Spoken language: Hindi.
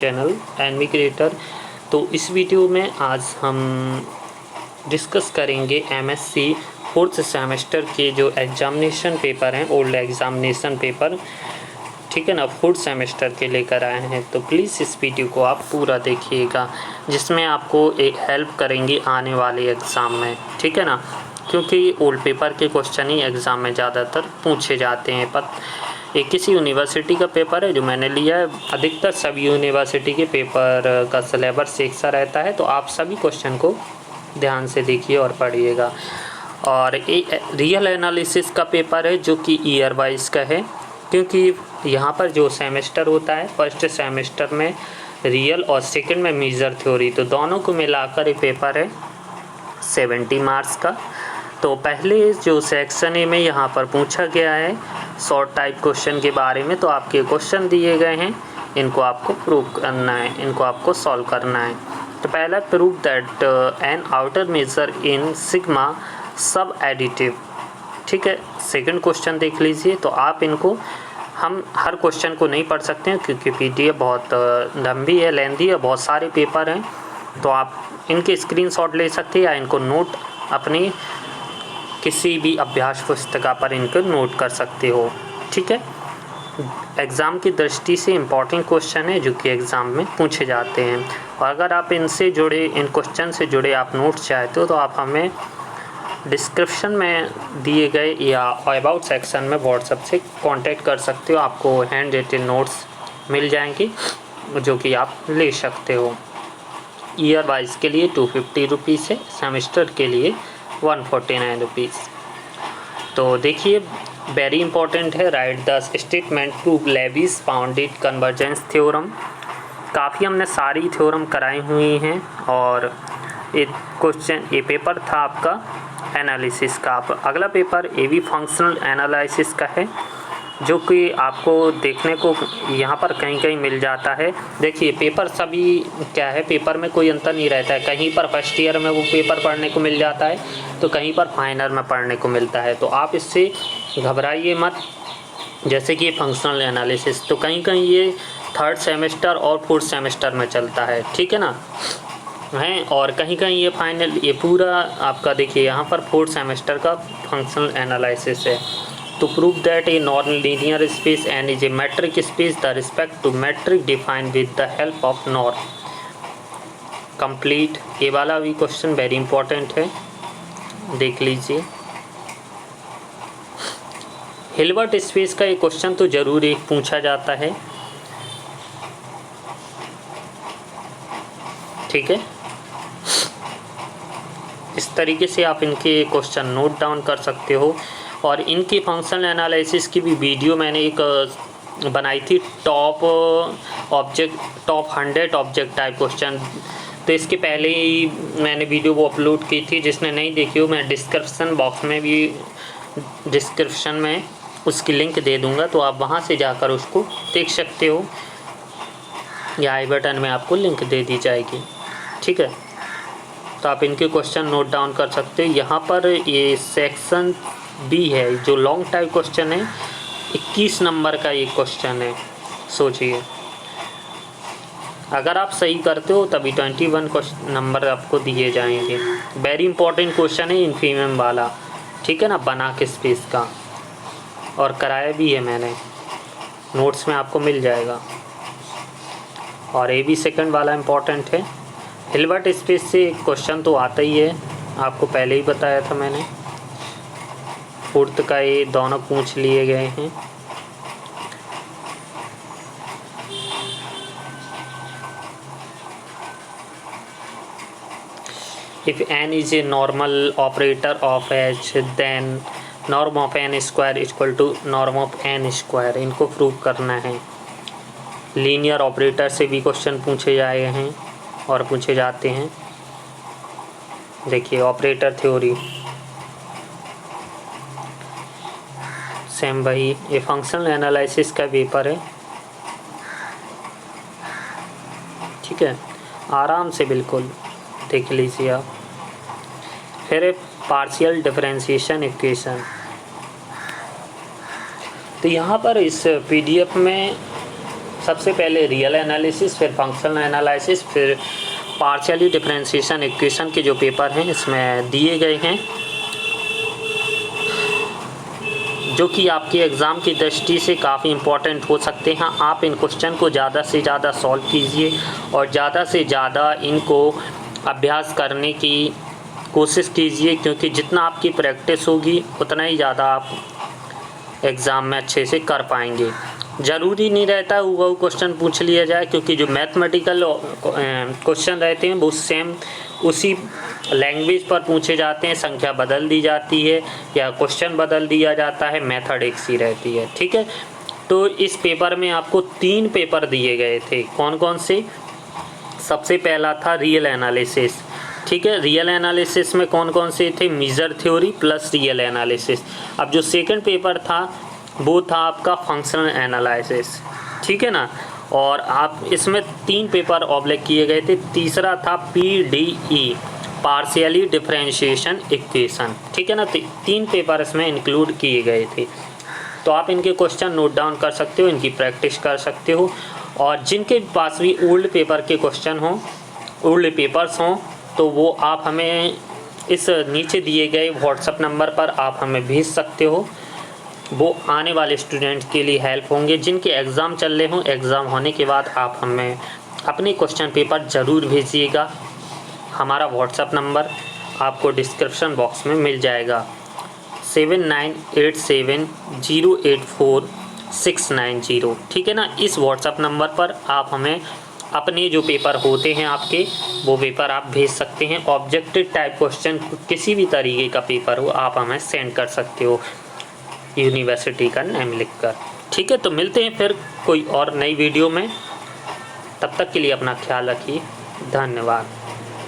Channel N V creator. तो इस वीडियो में आज हम डिस्कस करेंगे एमएससी फोर्थ सेमेस्टर के जो एग्ज़ामिनेशन पेपर हैं, ओल्ड एग्ज़ामिनेशन पेपर, ठीक है ना, फोर्थ सेमेस्टर के लेकर आए हैं। तो प्लीज़ इस वीडियो को आप पूरा देखिएगा, जिसमें आपको एक हेल्प करेंगी आने वाले एग्ज़ाम में, ठीक है ना, क्योंकि ओल्ड पेपर के क्वेश्चन ही एग्ज़ाम में ज़्यादातर पूछे जाते हैं। ये किसी यूनिवर्सिटी का पेपर है जो मैंने लिया है। अधिकतर सभी यूनिवर्सिटी के पेपर का सिलेबस एक सा रहता है, तो आप सभी क्वेश्चन को ध्यान से देखिए और पढ़िएगा। और एक रियल एनालिसिस का पेपर है जो कि ईयर वाइज का है, क्योंकि यहाँ पर जो सेमेस्टर होता है, फर्स्ट सेमेस्टर में रियल और सेकंड में मेजर थ्योरी, तो दोनों को मिलाकर ये पेपर है 70 मार्क्स का। तो पहले जो सेक्शन ए में यहाँ पर पूछा गया है शॉर्ट टाइप क्वेश्चन के बारे में, तो आपके क्वेश्चन दिए गए हैं, इनको आपको प्रूव करना है, इनको आपको सॉल्व करना है। तो पहला, prove that an outer measure in sigma sub additive, ठीक है। सेकंड क्वेश्चन देख लीजिए। तो आप इनको, हम हर क्वेश्चन को नहीं पढ़ सकते हैं क्योंकि पीडीएफ बहुत लंबी है, लेंथी है, बहुत सारे पेपर हैं, तो आप इनके स्क्रीनशॉट ले सकते हैं या इनको नोट अपनी किसी भी अभ्यास पुस्तिका पर इनको नोट कर सकते हो, ठीक है। एग्ज़ाम की दृष्टि से इम्पॉर्टेंट क्वेश्चन है जो कि एग्ज़ाम में पूछे जाते हैं, और अगर आप इनसे जुड़े, इन क्वेश्चन से जुड़े आप नोट्स चाहते हो तो आप हमें डिस्क्रिप्शन में दिए गए या अबाउट सेक्शन में व्हाट्सएप से कांटेक्ट कर सकते हो। आपको हैंड रिटन नोट्स मिल जाएंगे जो कि आप ले सकते हो। ईयर वाइज के लिए 250 रुपीज़ है, सेमेस्टर के लिए 149 रुपीज़। तो देखिए, वेरी इंपॉर्टेंट है, write the statement prove Levi's bounded convergence theorem. काफ़ी हमने सारी थ्योरम कराई हुई हैं, और एक क्वेश्चन, ये पेपर था आपका एनालिसिस का। अगला पेपर एवी फंक्शनल एनालिसिस का है, जो कि आपको देखने को यहाँ पर कहीं कहीं मिल जाता है। देखिए, पेपर सभी क्या है, पेपर में कोई अंतर नहीं रहता है, कहीं पर फर्स्ट ईयर में वो पेपर पढ़ने को मिल जाता है तो कहीं पर फाइनल में पढ़ने को मिलता है, तो आप इससे घबराइए मत। जैसे कि ये फंक्शनल एनालिसिस, तो कहीं कहीं ये थर्ड सेमेस्टर और फोर्थ सेमेस्टर में चलता है, ठीक है ना, हैं, और कहीं कहीं ये फाइनल, ये पूरा आपका देखिए यहाँ पर फोर्थ सेमेस्टर का फंक्शनल एनालिसिस है। To prove that a non-linear space n is a metric space, the respect to metric defined with the help of norm complete। ये वाला भी क्वेश्चन वेरी इंपॉर्टेंट है, देख लीजिए। हिल्बर्ट स्पेस का एक क्वेश्चन तो जरूर एक पूछा जाता है, ठीक है। इस तरीके से आप इनके क्वेश्चन नोट डाउन कर सकते हो। और इनकी फंक्शनल एनालिसिस की भी वीडियो मैंने एक बनाई थी, टॉप 100 ऑब्जेक्ट टाइप क्वेश्चन। तो इसके पहले ही मैंने वीडियो वो अपलोड की थी, जिसने नहीं देखी हो मैं डिस्क्रिप्शन बॉक्स में भी, डिस्क्रिप्शन में उसकी लिंक दे दूंगा, तो आप वहां से जाकर उसको देख सकते हो, या आई बटन में आपको लिंक दे दी जाएगी, ठीक है। तो आप इनके क्वेश्चन नोट डाउन कर सकते हो। यहाँ पर ये सेक्शन बी है, जो लॉन्ग टाइप क्वेश्चन है, 21 नंबर का ये क्वेश्चन है। सोचिए, अगर आप सही करते हो तभी 21 नंबर आपको दिए जाएंगे। वेरी इंपॉर्टेंट क्वेश्चन है इन्फीमम वाला, ठीक है ना, बना के स्पेस का, और कराया भी है मैंने, नोट्स में आपको मिल जाएगा। और ए बी सेकंड वाला इम्पॉर्टेंट है। हिल्बर्ट स्पेस से क्वेश्चन तो आता ही है, आपको पहले ही बताया था मैंने। फोर्थ का ये दोनों पूछ लिए गए हैं। If n is a normal operator of h, then norm of n square equal to norm of n square, इनको प्रूव करना है। लीनियर ऑपरेटर से भी क्वेश्चन पूछे जाए हैं और पूछे जाते हैं। देखिए, ऑपरेटर थ्योरी सेम वही, ये फंक्शनल एनालिसिस का पेपर है, ठीक है, आराम से बिल्कुल देख लीजिए आप। फिर पार्शियल डिफरेंशिएशन इक्वेशन, तो यहाँ पर इस पीडीएफ में सबसे पहले रियल एनालिसिस, फिर फंक्शनल एनालिसिस, फिर पार्शियली डिफरेंशिएशन इक्वेशन के जो पेपर हैं इसमें दिए गए हैं, जो कि आपके एग्ज़ाम की दृष्टि से काफ़ी इम्पोर्टेंट हो सकते हैं। आप इन क्वेश्चन को ज़्यादा से ज़्यादा सॉल्व कीजिए और ज़्यादा से ज़्यादा इनको अभ्यास करने की कोशिश कीजिए, क्योंकि जितना आपकी प्रैक्टिस होगी उतना ही ज़्यादा आप एग्ज़ाम में अच्छे से कर पाएंगे। ज़रूरी नहीं रहता वो क्वेश्चन पूछ लिया जाए, क्योंकि जो मैथमेटिकल क्वेश्चन रहते हैं वो सेम उसी लैंग्वेज पर पूछे जाते हैं, संख्या बदल दी जाती है या क्वेश्चन बदल दिया जाता है, मेथड एक सी रहती है। ठीक है, तो इस पेपर में आपको 3 पेपर दिए गए थे। कौन कौन से? सबसे पहला था रियल एनालिसिस। ठीक है, रियल एनालिसिस में कौन कौन से थे? Major theory plus real analysis. अब जो सेकंड पेपर था वो था आपका फंक्शनल एनालिसिस। ठीक है ना, और आप इसमें 3 पेपर ऑब्जेक्ट किए गए थे। तीसरा था PDE, पार्शियली डिफरेंशिएशन इक्वेशन। ठीक है ना, 3 पेपर इसमें इंक्लूड किए गए थे। तो आप इनके क्वेश्चन नोट डाउन कर सकते हो, इनकी प्रैक्टिस कर सकते हो, और जिनके पास भी ओल्ड पेपर के क्वेश्चन हों, ओल्ड पेपर्स हों, तो वो आप हमें इस नीचे दिए गए व्हाट्सएप नंबर पर आप हमें भेज सकते हो। वो आने वाले स्टूडेंट्स के लिए हेल्प होंगे। जिनके एग्ज़ाम चल रहे हों, एग्ज़ाम होने के बाद आप हमें अपने क्वेश्चन पेपर ज़रूर भेजिएगा। हमारा व्हाट्सएप नंबर आपको डिस्क्रिप्शन बॉक्स में मिल जाएगा, 7987084690। ठीक है ना, इस व्हाट्सएप नंबर पर आप हमें अपने जो पेपर होते हैं आपके, वो पेपर आप भेज सकते हैं। ऑब्जेक्टिव टाइप क्वेश्चन किसी भी तरीके का पेपर हो आप हमें सेंड कर सकते हो, यूनिवर्सिटी का नेम लिखकर। ठीक है, तो मिलते हैं फिर कोई और नई वीडियो में। तब तक के लिए अपना ख्याल रखिए। धन्यवाद।